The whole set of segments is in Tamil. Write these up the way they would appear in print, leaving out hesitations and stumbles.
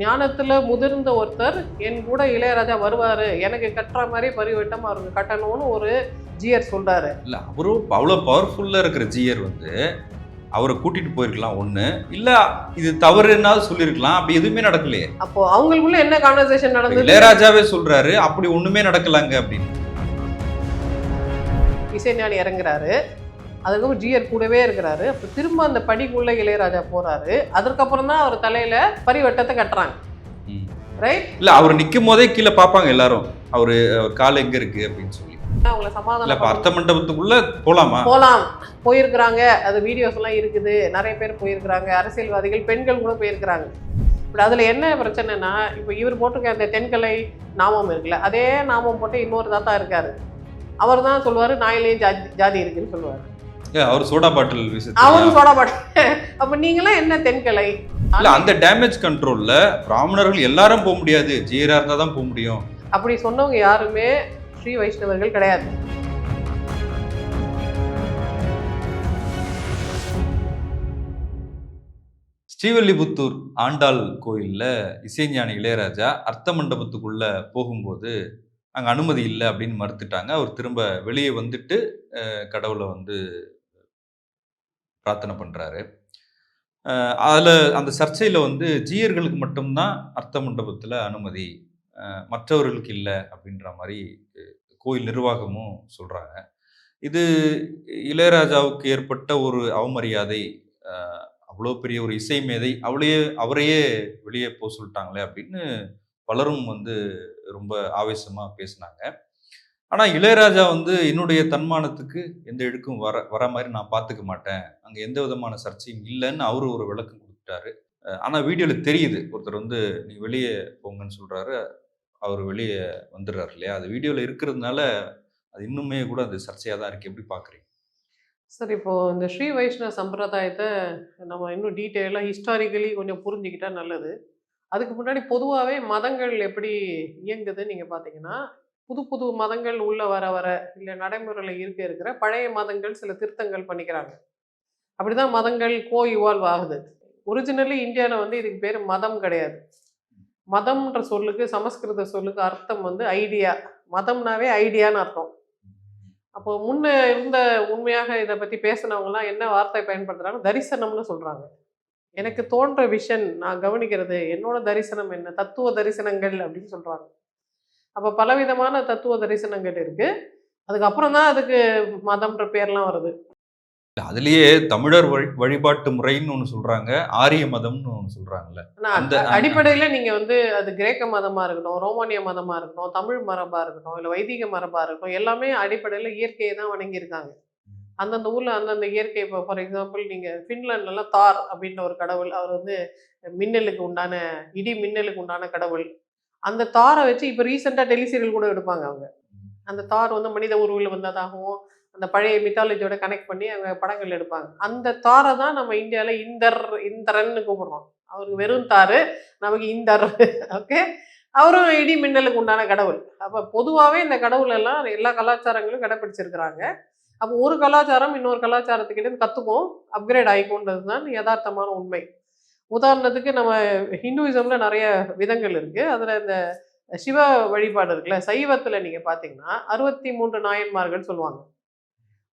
ஞானத்துல முதிர்ந்த ஒருத்தர் என் கூட இளையராஜா வருவாரு, எனக்கு கட்டுற மாதிரி பரிவட்டம் அவருக்கு கட்டணும்னு ஒரு ஜியர் சொல்றாரு. இல்ல அவரும் அவ்வளோ பவர்ஃபுல்லா இருக்கிற ஜியர் வந்து அவரை கூட்டிட்டு போயிருக்கலாம் ஒண்ணு, இல்ல இது தவறுனாவது சொல்லியிருக்கலாம். அப்படி எதுவுமே நடக்கலையே. அப்போ அவங்களுக்குள்ள என்ன கான்வர்சேஷன் நடந்தது? இளையராஜாவே சொல்றாரு அப்படி ஒண்ணுமே நடக்கலாங்க அப்படின்னு. இசைஞானி இறங்குறாரு, அதுக்கப்புறம் ஜியர் கூடவே இருக்கிறாரு. அப்போ திரும்ப அந்த படிக்குள்ள இளையராஜா போறாரு. அதுக்கப்புறம் தான் அவர் தலையில பரிவட்டத்தை கட்டுறாங்க. ரைட்? இல்ல அவர் நிற்கும் போதே கீழே பார்ப்பாங்க எல்லாரும், அவரு கால் எங்க இருக்கு அப்படின்னு சொல்லி. அவங்கள சமாதானம் அர்த்த மண்டபத்துக்குள்ள போலாம் போயிருக்கிறாங்க. அது வீடியோஸ் எல்லாம் இருக்குது, நிறைய பேர் போயிருக்கிறாங்க, அரசியல்வாதிகள், பெண்கள் கூட போயிருக்கிறாங்க. பட் அதுல என்ன பிரச்சனைனா, இப்போ இவர் போட்டிருக்க அந்த தென்கலை நாமம் இருக்குல்ல, அதே நாமம் போட்டு இன்னொரு தாத்தா இருக்காரு. அவர் தான் சொல்லுவாரு நாயிலையும் ஜாதி இருக்குன்னு சொல்லுவாரு. அவர் சோடா பாட்டில் அவரும் சோடா பாட்டில். அப்ப நீங்களாம் என்ன தென்கலை? இல்ல அந்த டேமேஜ் கண்ட்ரோல்ல பிராமணர்கள் எல்லாரும் போக முடியாது, ஜியரா இருந்தா தான் போக முடியும். அப்படி சொன்னவங்க யாருமே ஸ்ரீ வைஷ்ணவர்கள் கிடையாது. ஸ்ரீவில்லிபுத்தூர் ஆண்டாள் கோயில்ல இசைஞானி இளையராஜா அர்த்த மண்டபத்துக்குள்ள போகும்போது அங்க அனுமதி இல்லை அப்படின்னு மறுத்துட்டாங்க. அவர் திரும்ப வெளியே வந்துட்டு கடவுளை வந்து பிரார்த்தனை பண்றாரு. அதுல அந்த சர்ச்சையில வந்து ஜீயர்களுக்கு மட்டும்தான் அர்த்த மண்டபத்துல அனுமதி, மற்றவர்களுக்கு இல்லை அப்படின்ற மாதிரி கோயில் நிர்வாகமும் சொல்றாங்க. இது இளையராஜாவுக்கு ஏற்பட்ட ஒரு அவமரியாதை. அவ்வளோ பெரிய ஒரு இசை மேதை அவரையே வெளியே போக சொல்லிட்டாங்களே அப்படின்னு பலரும் வந்து ரொம்ப ஆவேசமா பேசினாங்க. ஆனா இளையராஜா வந்து என்னுடைய தன்மானத்துக்கு எந்த இழுக்கும் வர மாதிரி நான் பார்த்துக்க மாட்டேன், அங்க எந்த விதமான சர்ச்சையும் இல்லைன்னு அவரு ஒரு விளக்கம் கொடுத்துட்டாரு. ஆனா வீடியோல தெரியுது ஒருத்தர் வந்து நீ வெளியே போங்கன்னு சொல்றாரு, அவர் வெளியே வந்துடுறாரு இல்லையா? அது வீடியோல இருக்கிறதுனால அது இன்னுமே கூட அது சர்ச்சையாக தான் இருக்கு. எப்படி பார்க்குறீங்க? சார், இப்போ இந்த ஸ்ரீ வைஷ்ணவ சம்பிரதாயத்தை நம்ம இன்னும் டீட்டெயிலாக ஹிஸ்டாரிக்கலி கொஞ்சம் புரிஞ்சுக்கிட்டா நல்லது. அதுக்கு முன்னாடி பொதுவாகவே மதங்கள் எப்படி இயங்குதுன்னு நீங்கள் பார்த்தீங்கன்னா, புது புது மதங்கள் உள்ள வர வர இல்லை நடைமுறையில் இருக்கிற பழைய மதங்கள் சில திருத்தங்கள் பண்ணிக்கிறாங்க. அப்படிதான் மதங்கள் இவால்வ் ஆகுது. ஒரிஜினலி இந்தியாவில் வந்து இதுக்கு பேர் மதம் கிடையாது. மதம்ன்ற சொல்லுக்கு, சமஸ்கிருத சொல்லுக்கு அர்த்தம் வந்து ஐடியா. மதம்னாவே ஐடியான்னு அர்த்தம். அப்போ முன்ன இருந்த உண்மையாக இதை பற்றி பேசினவங்கலாம் என்ன வார்த்தை பயன்படுத்துகிறாங்க? தரிசனம்னு சொல்கிறாங்க. எனக்கு தோன்ற விஷன், நான் கவனிக்கிறது, என்னோட தரிசனம் என்ன, தத்துவ தரிசனங்கள் அப்படின்னு சொல்கிறாங்க. அப்போ பலவிதமான தத்துவ தரிசனங்கள் இருக்குது. அதுக்கப்புறம் தான் அதுக்கு மதம்ன்ற பேர்லாம் வருது. அதுலயே தமிழர் வழிபாட்டு முறைன்னு ஒண்ணு சொல்றாங்க, ஆரிய மதம்னு ஒண்ணு சொல்றாங்கல்ல. அந்த அடிப்படையில நீங்க வந்து அது கிரேக்க மதமா இருக்கட்டும், ரோமானிய மதமா இருக்கட்டும், தமிழ் மரபா இருக்கட்டும், இல்ல வைதிக மரபா இருக்கட்டும், எல்லாமே அடிப்படையில இயற்கையை தான் வணங்கியிருக்காங்க. அந்தந்த ஊர்ல அந்தந்த இயற்கை. இப்போ ஃபார் எக்ஸாம்பிள் நீங்க ஃபின்லாண்ட்லாம் தார் அப்படின்ற ஒரு கடவுள், அவர் வந்து மின்னலுக்கு உண்டான, இடி மின்னலுக்கு உண்டான கடவுள். அந்த தாரை வச்சு இப்போ ரீசெண்டாக டெலிசீரியல் கூட எடுப்பாங்க அவங்க. அந்த தார் வந்து மனித உருவில் வந்ததாகவும் அந்த பழைய மித்தாலஜியோட கனெக்ட் பண்ணி அவங்க படங்கள் எடுப்பாங்க. அந்த தாரை தான் நம்ம இந்தியாவில் இந்திரன்னு கூப்பிடுறோம். அவருக்கு வெறும் தாரு, நமக்கு இந்தர். ஓகே, அவரும் இடி மின்னலுக்கு உண்டான கடவுள். அப்போ பொதுவாகவே இந்த கடவுள் எல்லாம் எல்லா கலாச்சாரங்களும் கடைப்பிடிச்சிருக்கிறாங்க. அப்போ ஒரு கலாச்சாரம் இன்னொரு கலாச்சாரத்துக்கிட்ட கற்றுக்கும், அப்கிரேட் ஆகிக்கும்ன்றது தான் யதார்த்தமான உண்மை. உதாரணத்துக்கு நம்ம ஹிந்துவிசமில் நிறைய விதங்கள் இருக்குது. அதில் இந்த சிவ வழிபாடு இருக்குல்ல, சைவத்தில் நீங்கள் பார்த்தீங்கன்னா 63 நாயன்மார்கள் சொல்லுவாங்க.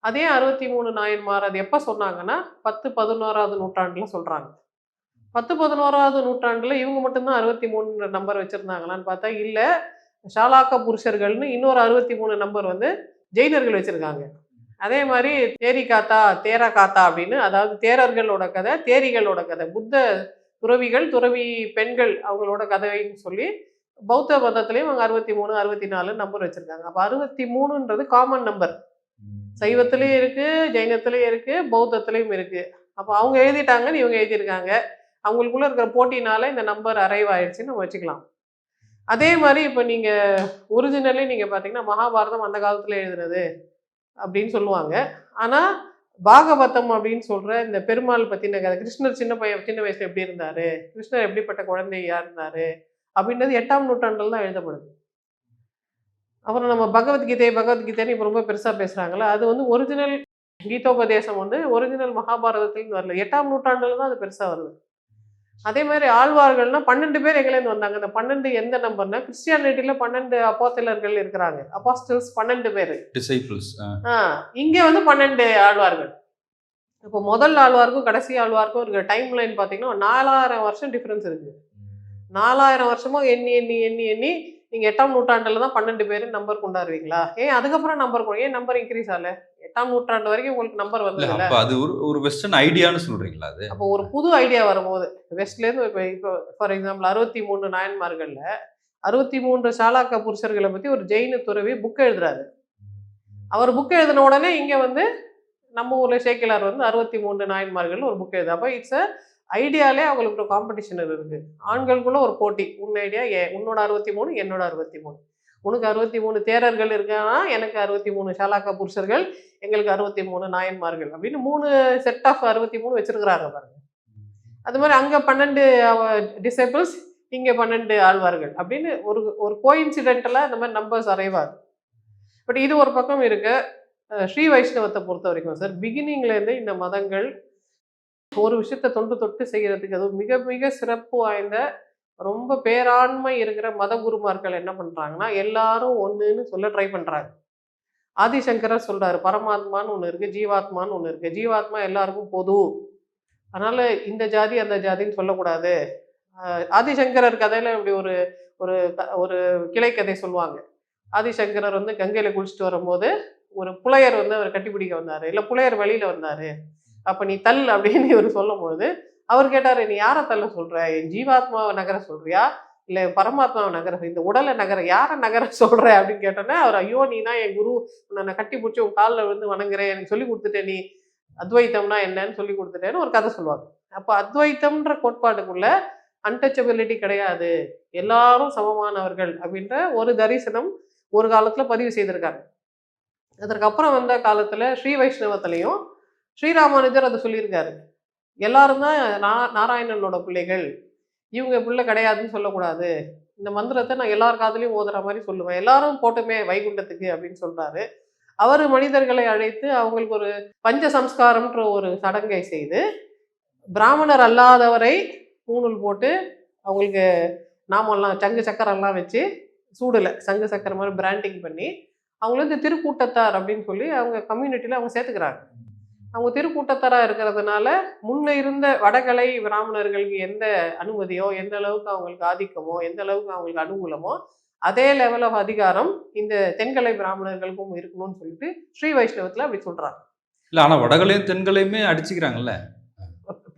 அதே 63 நாயன்மார் அது எப்போ சொன்னாங்கன்னா 10-11ஆவது நூற்றாண்டில் சொல்கிறாங்க. 10-11ஆவது நூற்றாண்டில் இவங்க மட்டும்தான் 63 நம்பர் வச்சுருந்தாங்களான்னு பார்த்தா இல்லை. ஷாலாக்க புருஷர்கள்னு இன்னொரு 63 நம்பர் வந்து ஜெயினர்கள் வச்சுருக்காங்க. அதே மாதிரி தேரி காத்தா, தேரா காத்தா அப்படின்னு, அதாவது தேரர்களோட கதை, தேரிகளோட கதை, புத்த துறவிகள், துறவி பெண்கள் அவங்களோட கதைன்னு சொல்லி பௌத்த மதத்துலேயும் அவங்க 63, 64 நம்பர் வச்சுருக்காங்க. அப்போ 63ன்றது காமன் நம்பர். சைவத்திலையும் இருக்குது, ஜெயினத்திலையும் இருக்குது, பௌத்தத்திலையும் இருக்குது. அப்போ அவங்க எழுதிட்டாங்கன்னு இவங்க எழுதியிருக்காங்க. அவங்களுக்குள்ள இருக்கிற போட்டினால இந்த நம்பர் அரைவ் ஆயிடுச்சுன்னு நம்ம வச்சுக்கலாம். அதே மாதிரி இப்போ நீங்கள் ஒரிஜினலி நீங்கள் பார்த்தீங்கன்னா மகாபாரதம் அந்த காலத்தில் எழுதுனது அப்படின்னு சொல்லுவாங்க. ஆனால் பாகவதம் அப்படின்னு சொல்கிற இந்த பெருமாள் பற்றின கதை, கிருஷ்ணர் சின்ன வயசில் எப்படி இருந்தார், கிருஷ்ணர் எப்படிப்பட்ட குழந்தையா இருந்தார் அப்படின்றது 8ஆம் நூற்றாண்டில் தான் எழுதப்படுது. அப்புறம் நம்ம பகவத்கீதைன்னு இப்போ ரொம்ப பெருசாக பேசுகிறாங்களே, அது வந்து ஒரிஜினல் கீதோபதேசம் வந்து ஒரிஜினல் மகாபாரதத்துலேருந்து வரல, 8ஆம் நூற்றாண்டில் தான் அது பெருசாக வருது. அதே மாதிரி ஆழ்வார்கள்னா 12 பேர் எங்கேருந்து வந்தாங்க. அந்த 12 எந்த நம்பர்னா கிறிஸ்டியானிட்டியில 12 அப்போஸ்தலர்கள் இருக்கிறாங்க. அப்பாஸ்டல்ஸ் 12 பேர். டிசைபிள்ஸ். இங்க வந்து 12 ஆழ்வார்கள். இப்போ முதல் ஆழ்வாருக்கும் கடைசி ஆழ்வாருக்கும் இருக்கிற டைம் லைன் பார்த்தீங்கன்னா 4000 வருஷம் டிஃபரன்ஸ் இருக்கு. 4000 வருஷமா எண்ணி எண்ணி எண்ணி எண்ணி நீங்க 8ஆம் நூற்றாண்டுல தான் 12 பேர் நம்பர் கொண்டாடுவீங்களா? ஏன் அதுக்கப்புறம் ஏன் நம்பர் இன்க்ரீஸ் ஆகல? 8ஆம் நூற்றாண்டு வரைக்கும் உங்களுக்கு நம்பர் இல்ல வந்ததுல. அப்ப அது ஒரு வெஸ்டர்ன் ஐடியான்னு சொல்றீங்களா அது? அப்போ ஒரு புது ஐடியா வரும்போது வெஸ்ட்ல இருந்து இப்போ ஃபார் எக்ஸாம்பிள் 63 நாயன்மார்கள்ல 63 சாலாக்க புருஷர்களை பத்தி ஒரு ஜெயின துறவி புக் எழுதுறாரு. அவர் புக் எழுதின உடனே இங்க வந்து நம்ம ஊர்ல சேக்கிலார் வந்து 63 நாயன்மார்கள் ஒரு புக் எழுது. அப்போ இட்ஸ் ஐடியாலே அவங்களுக்கு ஒரு காம்படிஷன் இருக்கு. ஆண்களுக்குள்ள ஒரு போட்டி. உன் ஐடியா உன்னோட 63 என்னோட 63. உனக்கு 63 தேரர்கள் இருக்கானா எனக்கு 63 ஷாலாக்கா புருஷர்கள் எங்களுக்கு 63 நாயன்மார்கள் அப்படின்னு 3 செட் ஆஃப் 63 வச்சிருக்கிறாங்க பாருங்க. அது மாதிரி அங்க 12 டிசைபிள்ஸ் இங்க 12 ஆழ்வார்கள் அப்படின்னு ஒரு ஒரு கோஇன்சிடென்டலா இந்த மாதிரி நம்பர்ஸ் அரைவாது. பட் இது ஒரு பக்கம் இருக்கு. ஸ்ரீ வைஷ்ணவத்தை பொறுத்த வரைக்கும் சார் பிகினிங்ல இருந்து இந்த மதங்கள் ஒரு விஷயத்த தொன்று தொட்டு செய்யறதுக்கு அது மிக மிக சிறப்பு வாய்ந்த ரொம்ப பேராண்மை இருக்கிற மத குருமார்கள் என்ன பண்றாங்கன்னா எல்லாரும் ஒண்ணுன்னு சொல்ல ட்ரை பண்றாங்க. ஆதிசங்கரர் சொல்றாரு பரமாத்மான்னு ஒண்ணு இருக்கு, ஜீவாத்மான்னு ஒண்ணு இருக்கு. ஜீவாத்மா எல்லாருக்கும் பொது, அதனால இந்த ஜாதி அந்த ஜாதின்னு சொல்லக்கூடாது. ஆதிசங்கரர் கதையில இப்படி ஒரு ஒரு ஒரு கிளை கதை சொல்லுவாங்க. ஆதிசங்கரர் வந்து கங்கையில குளிச்சுட்டு வரும்போது ஒரு புலையர் வந்து அவர் கட்டிப்பிடிக்க வந்தாரு, இல்ல புலையர் வழியில வந்தாரு. அப்ப நீ தல் அப்படின்னு இவர் சொல்லும்போது அவர் கேட்டாரு, நீ யாரை தள்ள சொல்ற? என் ஜீவாத்மாவை நகர சொல்றியா இல்ல பரமாத்மாவை நகர, இந்த உடலை நகர யாரை நகர சொல்ற அப்படின்னு கேட்டோன்னே அவர் ஐயோ நீ தான் என் குரு, உன்னை கட்டி பிடிச்சி உன் காலில் விழுந்து வணங்குறேன், எனக்கு சொல்லி கொடுத்துட்டேன், நீ அத்வைத்தம்னா என்னன்னு சொல்லி கொடுத்துட்டேன்னு ஒரு கதை சொல்லுவாங்க. அப்போ அத்வைத்தம்ன்ற கோட்பாட்டுக்குள்ள அன்டச்சபிலிட்டி கிடையாது, எல்லாரும் சமமானவர்கள் அப்படின்ற ஒரு தரிசனம் ஒரு காலத்துல பதிவு செய்திருக்காங்க. அதற்கப்புறம் வந்த காலத்துல ஸ்ரீ வைஷ்ணவத்திலையும் ஸ்ரீராமானுஜர் அதை சொல்லியிருக்காரு. எல்லாரும் தான் நாராயணனோட பிள்ளைகள், இவங்க பிள்ளை கிடையாதுன்னு சொல்லக்கூடாது. இந்த மந்திரத்தை நான் எல்லார் காதலையும் ஓதுற மாதிரி சொல்லுவேன், எல்லாரும் போட்டுமே வைகுண்டத்துக்கு அப்படின்னு சொல்றாரு. அவர் மனிதர்களை அழைத்து அவங்களுக்கு ஒரு பஞ்ச சம்ஸ்காரம்ன்ற ஒரு சடங்கை செய்து பிராமணர் அல்லாதவரை பூணூல் போட்டு அவங்களுக்கு நாமெல்லாம் சங்கு சக்கரெல்லாம் வச்சு சூடுல சங்கு சக்கரை மாதிரி பிராண்டிங் பண்ணி அவங்கள வந்து திருக்கூட்டத்தார் அப்படின்னு சொல்லி அவங்க கம்யூனிட்டியில் அவங்க சேர்த்துக்கிறாங்க. அவங்க திருக்கூட்டத்தாராக இருக்கிறதுனால முன்ன இருந்த வடகலை பிராமணர்களுக்கு எந்த அனுமதியோ எந்த அளவுக்கு அவங்களுக்கு ஆதிக்கமோ எந்த அளவுக்கு அவங்களுக்கு அனுகூலமோ அதே லெவல் ஆஃப் அதிகாரம் இந்த தென்கலை பிராமணர்களுக்கும் இருக்கணும்னு சொல்லிட்டு ஸ்ரீ வைஷ்ணவத்தில் அப்படி சொல்றாங்க. இல்ல ஆனா வடகலையும் தென்கலையுமே அடிச்சுக்கிறாங்கல்ல.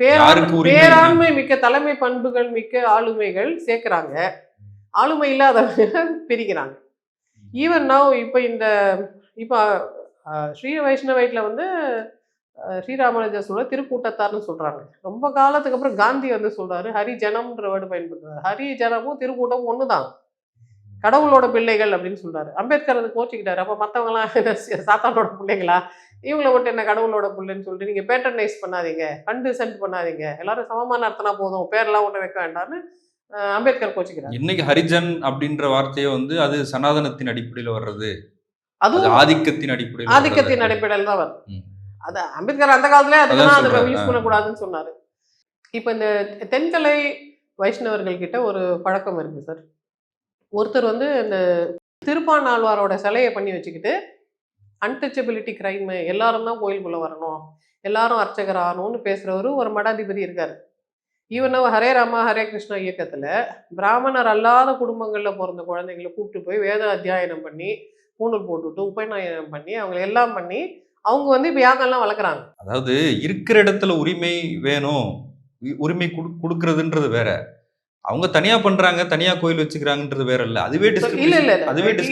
பேராண்மை மிக்க தலைமை பண்புகள் மிக்க ஆளுமைகள் சேர்க்கிறாங்க, ஆளுமை இல்லாதவங்க பிரிக்கிறாங்க. ஈவன் நவ் இப்போ ஸ்ரீ வைஷ்ணவைட்டில் வந்து ஸ்ரீராமானுஜர் சொல்ற திருக்கூட்டத்தார்னு சொல்றாங்க. ரொம்ப காலத்துக்கு அப்புறம் காந்தி வந்து சொல்றாரு ஹரிஜனம்ன்ற வேர்டு பயன்படுத்துறாரு. ஹரிஜனமும் திருக்கூட்டமும் ஒண்ணுதான், கடவுளோட பிள்ளைகள் அப்படின்னு சொல்றாரு. அம்பேத்கர் அதை கோச்சிக்கிட்டாரு. அப்ப மற்றவங்களாம் சாத்தானோட பிள்ளைங்களா, இவங்களை மட்டும் என்ன கடவுளோட பிள்ளைன்னு சொல்லிட்டு நீங்க பேட்டர்னைஸ் பண்ணாதீங்க, கண்டிசென்ட் பண்ணாதீங்க, எல்லாரும் சமமான அர்த்தனா போதும், பேர்லாம் ஒண்ணு வைக்க வேண்டாம்னு அம்பேத்கர் கோச்சிக்கிறார். இன்னைக்கு ஹரிஜன் அப்படின்ற வார்த்தையை வந்து அது சனாதனத்தின் அடிப்படையில் வர்றது, அது ஆதிக்கத்தின் அடிப்படையில் தான் வரும். அது அம்பேத்கர் அந்த காலத்துல அதுக்கெல்லாம் அதை யூஸ் பண்ணக்கூடாதுன்னு சொன்னாரு. இப்ப இந்த தென்கலை வைஷ்ணவர்கள் கிட்ட ஒரு பழக்கம் இருக்கு சார். ஒருத்தர் வந்து இந்த திருப்பானாழ்வாரோட சிலையை பண்ணி வச்சுக்கிட்டு அன்டச்சபிலிட்டி கிரைம், எல்லாரும் தான் கோயிலுக்குள்ள வரணும், எல்லாரும் அர்ச்சகர் ஆகணும்னு பேசுறவரு ஒரு மடாதிபதி இருக்காரு. ஈவன் ஹரே ராமா ஹரே கிருஷ்ணா இயக்கத்துல பிராமணர் அல்லாத குடும்பங்கள்ல பிறந்த குழந்தைங்களை கூப்பிட்டு போய் வேத அத்தியாயனம் பண்ணி பூணூல் போட்டுவிட்டு உபநயனம் பண்ணி அவங்க எல்லாம் பண்ணி அவங்க வந்து இப்போ யாகெல்லாம் வளர்க்குறாங்க. அதாவது இருக்கிற இடத்துல உரிமை வேணும், உரிமை கொடுக்கறதுன்றது வேற, அவங்க தனியா பண்றாங்க, தனியா கோயில் வச்சுக்கிறாங்கன்றது வேற இல்ல. அதுவே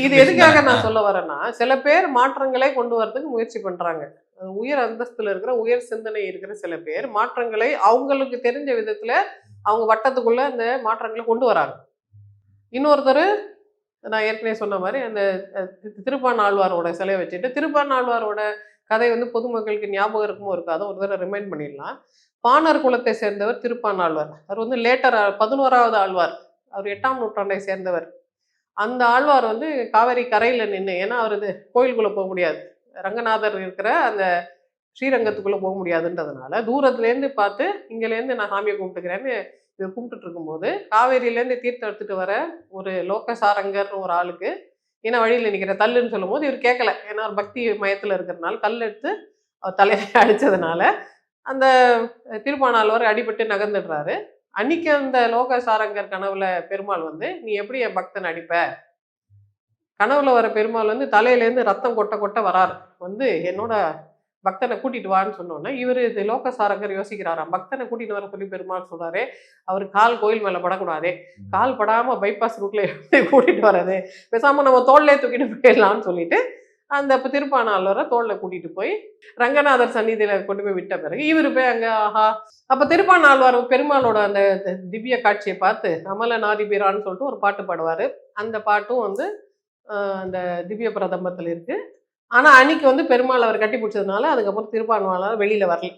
இது எதுக்காக நான் சொல்ல வரேன்னா, சில பேர் மாற்றங்களை கொண்டு வரதுக்கு முயற்சி பண்றாங்க. உயர் அந்தஸ்துல இருக்கிற உயர் சிந்தனை இருக்கிற சில பேர் மாற்றங்களை அவங்களுக்கு தெரிஞ்ச விதத்துல அவங்க வட்டத்துக்குள்ள அந்த மாற்றங்களை கொண்டு வராங்க. இன்னொருத்தர் நான் ஏற்கனவே சொன்ன மாதிரி அந்த திருப்பானாழ்வாரோட சிலையை வச்சுட்டு திருப்பானாழ்வாரோட கதை வந்து பொதுமக்களுக்கு ஞாபகம் இருக்குமோ இருக்காதோ ஒரு தடவை ரிமைண்ட் பண்ணிடலாம். பாணர் குலத்தை சேர்ந்தவர் திருப்பானாழ்வார். அவர் வந்து லேட்டர் 11வது ஆழ்வார், அவர் 8ஆம் நூற்றாண்டை சேர்ந்தவர். அந்த ஆழ்வார் வந்து காவேரி கரையில் நின்று, ஏன்னா அவர் இது கோயிலுக்குள்ளே போக முடியாது, ரங்கநாதர் இருக்கிற அந்த ஸ்ரீரங்கத்துக்குள்ளே போக முடியாதுன்றதுனால தூரத்துலேருந்து பார்த்து இங்கேருந்து நான் சாமியை கும்பிட்டுக்கிறேன்னு இவர் கும்பிட்டுட்டு இருக்கும்போது காவேரியிலேருந்து தீர்த்தம் எடுத்துட்டு வர ஒரு லோகசாரங்கர்னு ஒரு ஆளுக்கு ஏன்னா வழியில் நிற்கிற தள்ளுன்னு சொல்லும்போது இவர் கேட்கல. ஏன்னா ஒரு பக்தி மயத்தில் இருக்கிறதுனால கல் எடுத்து அவர் தலையை அடித்ததுனால அந்த திருப்பானாழ்வார் அடிபட்டு நகர்ந்துடுறாரு. அன்னைக்கு அந்த லோகசாரங்கர் கனவுல பெருமாள் வந்து நீ எப்படி என் பக்தன் அடிப்ப? கனவுல வர பெருமாள் வந்து தலையிலேருந்து ரத்தம் கொட்ட கொட்ட வராரு. வந்து என்னோட பக்தனை கூட்டிட்டு வான்னு சொன்னோன்னே இவர் இது லோகசாரங்கர் யோசிக்கிறாராம். பக்தனை கூட்டிட்டு வர சொல்லி பெருமாள் சொல்றாரு. அவர் கால் கோயில் மேல படக்கூடாதே, கால் படாம பைபாஸ் ரூட்ல எப்படி கூட்டிட்டு வர்றது, பேசாம நம்ம தோல்லே தூக்கிட்டு போயிடலாம்னு சொல்லிட்டு அந்த திருப்பானாழ்வாரை தோல்ல கூட்டிட்டு போய் ரங்கநாதர் சந்நிதியில கொண்டு போய் விட்ட பிறகு இவரு போய் அங்க ஆஹா அப்ப திருப்பானாழ்வார் பெருமாளோட அந்த திவ்ய காட்சியை பார்த்து அமல நாதிபிரான்னு சொல்லிட்டு ஒரு பாட்டு பாடுவாரு. அந்த பாட்டும் வந்து அந்த திவ்ய பிரதம்பத்தில் இருக்கு. ஆனா அன்னைக்கு வந்து பெருமாள் அவர் கட்டி பிடிச்சதுனால அதுக்கப்புறம் திருப்பானாழ்வார் வெளியில வரல.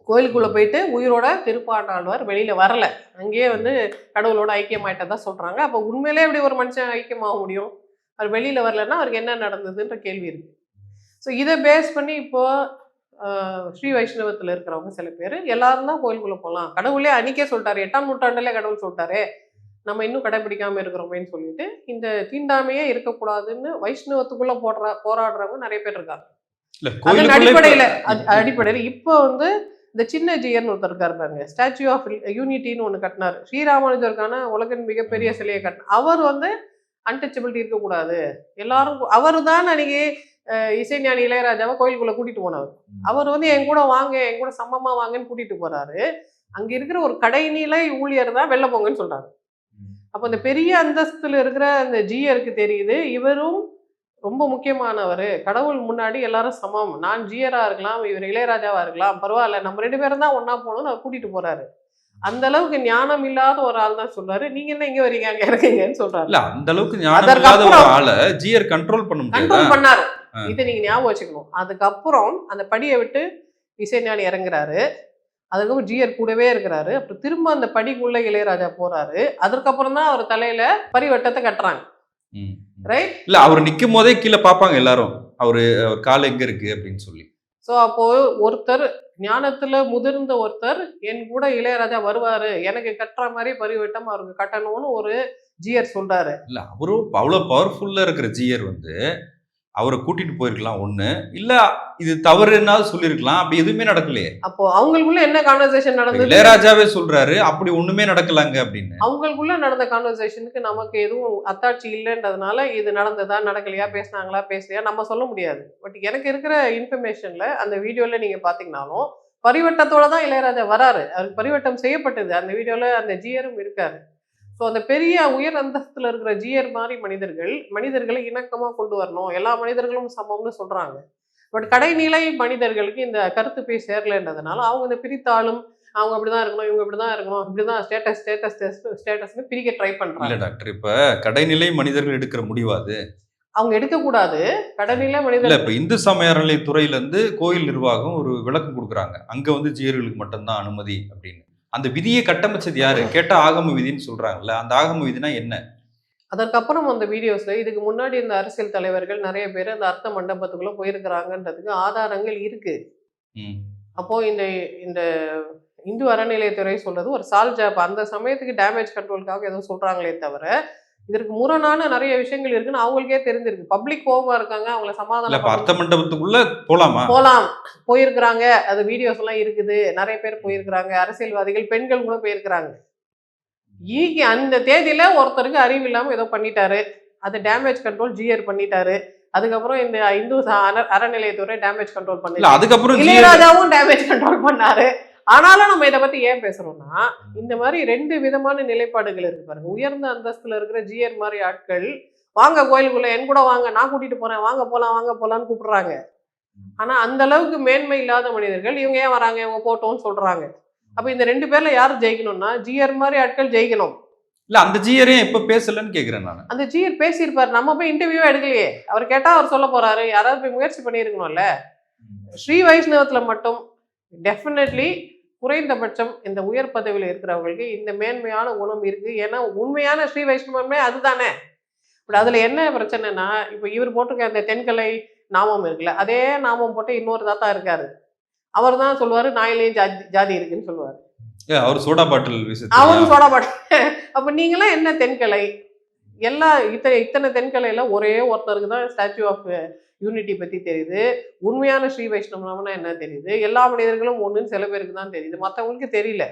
கோயிலுக்குள்ள போயிட்டு உயிரோட திருப்பானாழ்வார் வெளியில வரல. அங்கேயே வந்து கடவுளோட ஐக்கியமாயிட்டதா சொல்றாங்க. அப்ப உண்மையிலே எப்படி ஒரு மனுஷன் ஐக்கியமாக முடியும்? அவர் வெளியில வரலன்னா அவருக்கு என்ன நடந்ததுன்ற கேள்வி இருக்கு. ஸோ இதை பேஸ் பண்ணி இப்போ ஸ்ரீ வைஷ்ணவத்தில் இருக்கிறவங்க சில பேர் எல்லாரும் தான் கோயிலுக்குள்ள போகலாம், கடவுளே அன்னைக்கே சொல்லிட்டாரு, 8ஆம் நூற்றாண்டுலேயே கடவுள் சொல்லிட்டாரு, நம்ம இன்னும் கடைபிடிக்காம இருக்கிறோமேன்னு சொல்லிட்டு இந்த தீண்டாமையே இருக்கக்கூடாதுன்னு வைஷ்ணவத்துக்குள்ள போராடுறவங்க நிறைய பேர் இருக்காங்க. அதன் அடிப்படையில இப்போ வந்து இந்த சின்ன ஜியர்னு ஒருத்தர் இருக்காரு பாருங்க, ஸ்டாச்சு ஆஃப் யூனிட்டின்னு ஒன்று கட்டினார். ஸ்ரீராமானுஜருக்கான உலகின் மிகப்பெரிய சிலையை கட்டினார். அவர் வந்து அன்டச்சபிலிட்டி இருக்கக்கூடாது, எல்லாரும் அவர் தான் அன்னைக்கு இசைஞானி இளையராஜாவை கோயிலுக்குள்ள கூட்டிட்டு போனவர். அவர் வந்து என் கூட வாங்க, என் கூட சமமா வாங்கன்னு கூட்டிட்டு போறாரு. அங்க இருக்கிற ஒரு கடைநிலை ஊழியர் தான் வெளில போங்கன்னு சொல்றாரு. அப்போ இந்த பெரிய அந்தஸ்துல இருக்கிற அந்த ஜியருக்கு தெரியுது இவரும் ரொம்ப முக்கியமானவர், கடவுள் முன்னாடி எல்லாரும் சமம், நான் ஜியரா இருக்கலாம், இவர் இளையராஜாவா இருக்கலாம், பரவாயில்ல, நம்ம 2 பேரும் தான் ஒன்னா போகணும்னு அவர் கூட்டிட்டு போறாரு. அந்த அளவுக்கு ஞானம் இல்லாத ஒரு ஆள் தான் சொல்றாரு, நீங்க என்ன இங்க வரீங்க அங்க இருக்கீங்கன்னு சொல்றாரு. இல்ல அந்த அளவுக்கு ஞானம் இல்லாத ஒரு ஆளை ஜியர் கண்ட்ரோல் பண்ணாரு. இதை நீங்க ஞாபகம் வச்சுக்கணும். அதுக்கப்புறம் அந்த படியை விட்டு இசைஞானி இறங்குறாரு. அதுக்கப்புறம் ஜியர் கூடவே இருக்கிறாரு. அப்புறம் திரும்ப அந்த படிக்குள்ள இளையராஜா போறாரு. அதுக்கப்புறம் தான் அவர் தலையில பரிவட்டத்தை கட்டுறாங்க. ரைட்? இல்ல அவர் நிக்கும் போதே கீழே பார்ப்பாங்க எல்லாரும், அவரு கால் எங்க இருக்கு அப்படின்னு சொல்லி. ஸோ அப்போ ஒருத்தர் ஞானத்துல முதிர்ந்த ஒருத்தர் என் கூட இளையராஜா வருவாரு, எனக்கு கட்டுற மாதிரி பரிவட்டம் அவருக்கு கட்டணும்னு ஒரு ஜியர் சொல்றாரு. இல்ல அவரும் அவ்வளவு பவர்ஃபுல்லா இருக்கிற ஜியர் வந்து அவரை கூட்டிட்டு போயிருக்கலாம் ஒண்ணு, இல்ல இது தவறுன்னா சொல்லிருக்கலாம். அப்படி எதுவுமே நடக்கலையே. அப்போ அவங்களுக்குள்ள என்ன கான்வர்சேஷன் நடந்தது? இளையராஜாவே சொல்றாரு அப்படி ஒண்ணுமே நடக்கலாங்க அப்படின்னு. அவங்களுக்குள்ள நடந்த கான்வர்சேஷனுக்கு நமக்கு எதுவும் அத்தாட்சி இல்லைன்றதுனால இது நடந்ததா நடக்கலையா, பேசினாங்களா பேசலையா நம்ம சொல்ல முடியாது. பட் எனக்கு இருக்கிற இன்ஃபர்மேஷன்ல அந்த வீடியோல நீங்க பாத்தீங்கன்னாலும் பரிவட்டத்தோட தான் இளையராஜா வராரு. அவருக்கு பரிவட்டம் செய்யப்பட்டது. அந்த வீடியோல அந்த ஜியரும் இருக்காரு. ஸோ அந்த பெரிய உயர் அந்தஸ்துல இருக்கிற ஜியர் மாதிரி மனிதர்களை இணக்கமாக கொண்டு வரணும், எல்லா மனிதர்களும் சமம்னு சொல்றாங்க. பட் கடைநிலை மனிதர்களுக்கு இந்த கருத்து போய் சேரலைன்றதுனால அவங்க இந்த பிரித்தாலும் அவங்க அப்படிதான் இருக்கணும், இவங்க இப்படிதான் இருக்கணும், இப்படிதான் ஸ்டேட்டஸ்னு பிரிக்க ட்ரை பண்றாங்க. இல்ல டாக்டர், இப்ப கடைநிலை மனிதர்கள் எடுக்கிற முடிவாது அவங்க எடுக்கக்கூடாது. கடைநிலை மனிதர்கள் இப்ப இந்து சமய அறநிலையத்துறையில இருந்து கோயில் நிர்வாகம் ஒரு விளக்கம் கொடுக்குறாங்க, அங்க வந்து ஜியர்களுக்கு மட்டும்தான் அனுமதி அப்படின்னு. அந்த விதியை கட்டமைச்சது யாரு கேட்டா ஆகம விதின்னு சொல்றாங்கல்ல, அந்த ஆகம விதினா என்ன? அதற்கப்புறம் அந்த வீடியோஸ்ல இதுக்கு முன்னாடி இந்த அரசியல் தலைவர்கள் நிறைய பேர் அந்த அர்த்த மண்டபத்துக்குள்ள போயிருக்கிறாங்கன்றதுக்கு ஆதாரங்கள் இருக்கு. அப்போ இந்த இந்த இந்து அறநிலையத்துறை சொல்றது ஒரு சால்ஜாப், அந்த சமயத்துக்கு டேமேஜ் கண்ட்ரோலுக்காக ஏதோ சொல்றாங்களே தவிர இதற்கு முரணான நிறைய விஷயங்கள் இருக்குன்னு அவங்களுக்கே தெரிஞ்சிருக்கு. பப்ளிக் கோவமா இருக்காங்க, அவங்கள சமாதானம் அர்த்த மண்டபத்துக்குள்ள போலாம் போயிருக்கிறாங்க. அது வீடியோஸ் எல்லாம் இருக்குது, நிறைய பேர் போயிருக்கிறாங்க, அரசியல்வாதிகள் பெண்கள் கூட போயிருக்கிறாங்க. அந்த தேதியில ஒருத்தருக்கு அறிவு இல்லாம ஏதோ பண்ணிட்டாரு, அது டேமேஜ் கண்ட்ரோல் ஜியர் பண்ணிட்டாரு. அதுக்கப்புறம் இந்த இந்து அறநிலையத்துறை டேமேஜ் கண்ட்ரோல் பண்ணல, அதுக்கப்புறம் இளையராஜாவும் டேமேஜ் கண்ட்ரோல் பண்ணாரு. ஆனாலும் நம்ம இதை பத்தி ஏன் பேசுறோம்னா இந்த மாதிரி 2 விதமான நிலைப்பாடுகள் இருக்கு பாருங்க. உயர்ந்த அந்தஸ்துல இருக்கிற ஜியர் மாதிரி ஆட்கள் வாங்க கோயிலுக்குள்ள என் கூட வாங்க, நான் கூட்டிட்டு போறேன், வாங்க போலான்னு கூப்பிடுறாங்க. ஆனா அந்த அளவுக்கு மேன்மை இல்லாத மனிதர்கள் இவங்க ஏன் வராங்க, இவங்க போட்டோம்னு சொல்றாங்க. அப்ப இந்த 2 பேர்ல யார் ஜெயிக்கணும்னா ஜியர் மாதிரி ஆட்கள் ஜெயிக்கணும். இல்ல அந்த ஜியரே எப்ப பேசலன்னு கேக்குறேன் நான். அந்த ஜியர் பேசியிருப்பாரு, நம்ம போய் இன்டர்வியூ எடுக்கலையே. அவர் கேட்டா அவர் சொல்ல போறாரு, யாராவது போய் முயற்சி பண்ணியிருக்கணும்ல. ஸ்ரீ வைஷ்ணவத்துல மட்டும் டெஃபினெட்லி குறைந்தபட்சம் இந்த உயர் பதவியில் இருக்கிறவங்களுக்கு இந்த மேன்மையான குணம் இருக்கு. ஏன்னா உண்மையான ஸ்ரீ வைஷ்ணவமே அதுதானே. பட் அதுல என்ன பிரச்சனைனா இப்போ இவர் போட்டிருக்க அந்த தென்கலை நாமம் இருக்குல்ல, அதே நாமம் போட்டு இன்னொரு தாத்தா இருக்காரு, அவர் தான் சொல்லுவாரு நாயிலையும் ஜாதி இருக்குன்னு சொல்லுவாரு. அவர் சோடா பாட்டில் விஷயத்துல அவரும் சோடா பாட்டில். அப்ப நீங்களாம் என்ன தென்கலை? எல்லா இத்தனை தென்கலையில ஒரே ஒருத்தருக்கு தான் ஸ்டாச்சு ஆஃப் யூனிட்டி பத்தி தெரியுது. உண்மையான ஸ்ரீ வைஷ்ணவம்னா என்ன தெரியுது. எல்லா மனிதர்களும் ஒண்ணுன்னு சில பேருக்கு தான் தெரியுது, மத்தவங்களுக்கு தெரியல.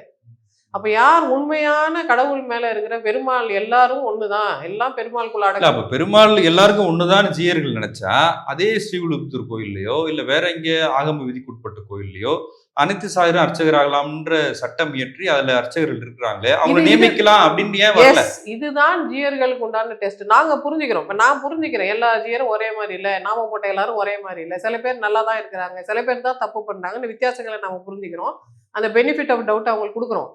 அப்ப யார் உண்மையான கடவுள் மேல இருக்கிற பெருமாள்? எல்லாரும் ஒண்ணுதான், எல்லாம் பெருமாளுக்குள்ள இல்ல அடக்கம். அப்ப பெருமாள் எல்லாருக்கும் ஒண்ணுதான் ஜீயர்கள் நினைச்சா, அதே ஸ்ரீவில்லிபுத்தூர் கோயில்லயோ இல்ல வேற எங்க ஆகம விதிக்குட்பட்ட கோயில்லயோ அனைத்து சாயரும் அர்ச்சகராகலாம்ன்ற சட்டம் இயற்றி அதுல அர்ச்சகர்கள் இருக்கிறாங்களே, அவங்களை இது நியமிக்கலாம் அப்படின்னு ஏன் வரல? எஸ், இதுதான் ஜீயர்களுக்கு உண்டான டெஸ்ட். நாங்க புரிஞ்சுக்கிறோம். இப்ப நான் புரிஞ்சுக்கிறேன், எல்லா ஜீயரும் ஒரே மாதிரி இல்ல, நாம போட்ட எல்லாரும் ஒரே மாதிரி இல்ல, சில பேர் நல்லா தான் இருக்கிறாங்க, சில பேர் தான் தப்பு பண்றாங்கன்னு வித்தியாசங்களை நாம புரிஞ்சுக்கிறோம். அந்த பெனிஃபிட் ஆஃப் டவுட் அவங்களுக்கு கொடுக்குறோம்.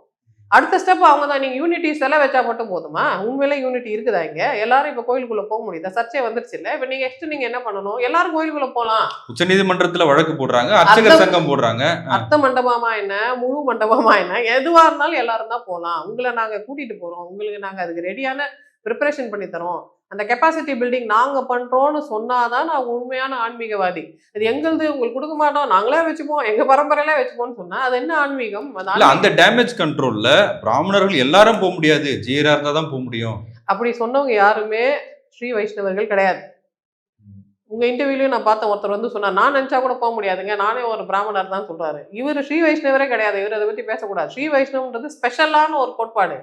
அடுத்த ஸ்டெப் அவங்க தான். நீங்க யூனிட்டி சிலை வச்சா மட்டும் போதுமா? உண்மையிலே யூனிட்டி இருக்குதா இங்க? எல்லாரும் இப்ப கோயிலுக்குள்ள போக முடியுதா? சர்ச்சை வந்துருச்சு இல்ல. இப்ப நீங்க நெக்ஸ்ட் நீங்க என்ன பண்ணணும்? எல்லாரும் கோயிலுக்குள்ள போலாம். உச்சநீதிமன்றத்துல வழக்கு போடுறாங்க, அர்ச்சகர் அர்த்த சங்கம் போடுறாங்க. அர்த்த மண்டபமா என்ன, முழு மண்டபமா என்ன, எதுவா இருந்தாலும் எல்லாரும் தான் போலாம். உங்களை நாங்க கூட்டிட்டு போறோம், உங்களுக்கு நாங்க அதுக்கு ரெடியான ப்ரிப்பரேஷன் பண்ணி தரோம், அந்த கெப்பாசிட்டி பில்டிங் நாங்க பண்றோம்னு சொன்னாதான் நான் உண்மையான ஆன்மீகவாதி. அது எங்களுது, உங்களுக்கு கொடுக்க மாட்டோம், நாங்களே வச்சுப்போம், எங்க பரம்பரையிலே வச்சுப்போம்னு சொன்னா அது என்ன ஆன்மீகம்? இல்ல அந்த டேமேஜ் கண்ட்ரோல்ல பிராமணர்கள் எல்லாரும் போக முடியாது, ஜீயரா இருந்தா தான் போக முடியும். அப்படி சொன்னவங்க யாருமே ஸ்ரீ வைஷ்ணவர்கள் கிடையாது. உங்க இன்டர்வியூலயும் நான் பார்த்தேன், ஒருத்தர் வந்து சொன்னார், நான் நினைச்சா கூட போக முடியாதுங்க, நானே ஒரு பிராமணர் தான் சொல்றாரு. இவர் ஸ்ரீ வைஷ்ணவரே கிடையாது, இவர் அதை பத்தி பேசக்கூடாது. ஸ்ரீ வைஷ்ணவன்றது ஸ்பெஷலான ஒரு கோட்பாடு,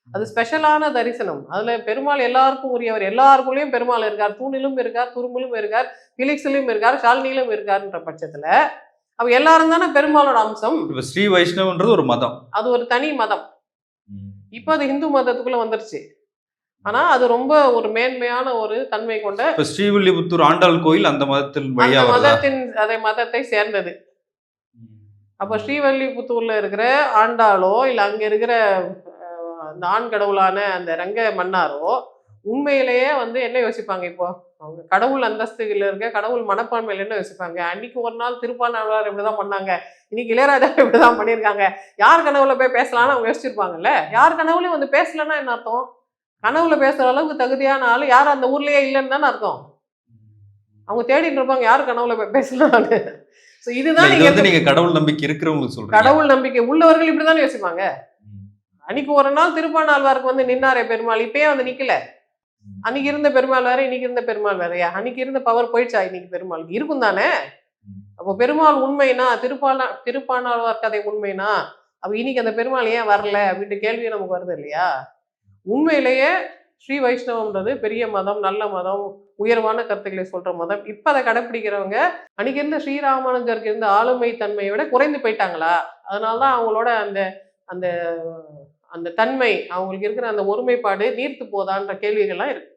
அது ஸ்பெஷலான தரிசனம். அதுல பெருமாள் எல்லாருக்கும் உரியவர், எல்லாருக்குள்ளேயும் பெருமாள் இருக்கார். தூணிலும் இருக்கார், துரும்பிலும் இருக்கார், பிலிக்ஸிலும் இருக்கார், ஷாலினியிலும் இருக்காருன்ற பட்சத்துல அப்ப எல்லாரும் தானே பெருமாளோட அம்சம். இப்ப ஸ்ரீ வைஷ்ணவன்றது ஒரு மதம், அது ஒரு தனி மதம். இப்போ அது இந்து மதத்துக்குள்ள வந்துருச்சு. ஆனா அது ரொம்ப ஒரு மேன்மையான ஒரு தன்மை கொண்ட, இப்ப ஸ்ரீவில்லிபுத்தூர் ஆண்டாள் கோயில் அந்த மதத்தின் அந்த வழியா வருதா? அதை மதத்தை சேர்ந்தது. அப்ப ஸ்ரீவல்லிபுத்தூர்ல இருக்கிற ஆண்டாளோ இல்ல அங்க இருக்கிற அந்த ஆண் கடவுளான அந்த ரங்க மன்னாரோ உண்மையிலேயே வந்து என்ன யோசிப்பாங்க? இப்போ அவங்க கடவுள் அந்தஸ்துல இருக்க கடவுள் மனப்பான்மையில என்ன யோசிப்பாங்க? அன்னைக்கு ஒரு நாள் திருப்பாணாழ்வார் இப்படிதான் பண்ணாங்க, இன்னைக்கு இளையராஜா இப்படிதான் பண்ணியிருக்காங்க, யார் கனவுல போய் பேசலாம்னு அவங்க யோசிச்சிருப்பாங்கல்ல. யார் கனவுலயும் வந்து பேசலன்னா என்ன அர்த்தம்? கனவுல பேசுற அளவுக்கு தகுதியான ஆளு யார் அந்த ஊர்லயே இல்லைன்னு தானே அர்த்தம். அவங்க தேடிட்டு இருப்பாங்க யார் கனவுல போய் பேசலாம்னு. இதுதான் இது வந்து நீங்க கடவுள் நம்பிக்கை இருக்கிறவங்களுக்கு சொல்றீங்க. கடவுள் நம்பிக்கை உள்ளவர்கள் இப்படிதான் யோசிப்பாங்க. அன்னைக்கு ஒரு நாள் திருப்பாணாழ்வாருக்கு வந்து நின்னாரே பெருமாள், இப்பயே வந்து நிக்கல. அன்னைக்கு இருந்த பெருமாள் வேற, இன்னைக்கு இருந்த பெருமாள் வேறையா? அன்னைக்கு இருந்த பவர் போயிடுச்சா? இன்னைக்கு பெருமாளுக்கு இருக்கும் தானே. அப்போ பெருமாள் உண்மைனா, திருப்பாணாழ்வார் கதை உண்மைனா, அப்ப இன்னைக்கு அந்த பெருமாள் ஏன் வரல அப்படின்ற கேள்வி நமக்கு வருது இல்லையா? உண்மையிலேயே ஸ்ரீ வைஷ்ணவம்ன்றது பெரிய மதம், நல்ல மதம், உயர்வான கருத்துக்களை சொல்ற மதம். இப்ப அதை கடைப்பிடிக்கிறவங்க அன்னைக்கு இருந்த ஸ்ரீராமானுஜருக்கு இருந்த ஆளுமை தன்மையை விட குறைந்து போயிட்டாங்களா? அதனாலதான் அவங்களோட அந்த அந்த அந்த தன்மை, அவங்களுக்கு இருக்கிற அந்த ஒருமைப்பாடு நீர்த்து போதான்ற கேள்விகள்லாம் இருக்கு.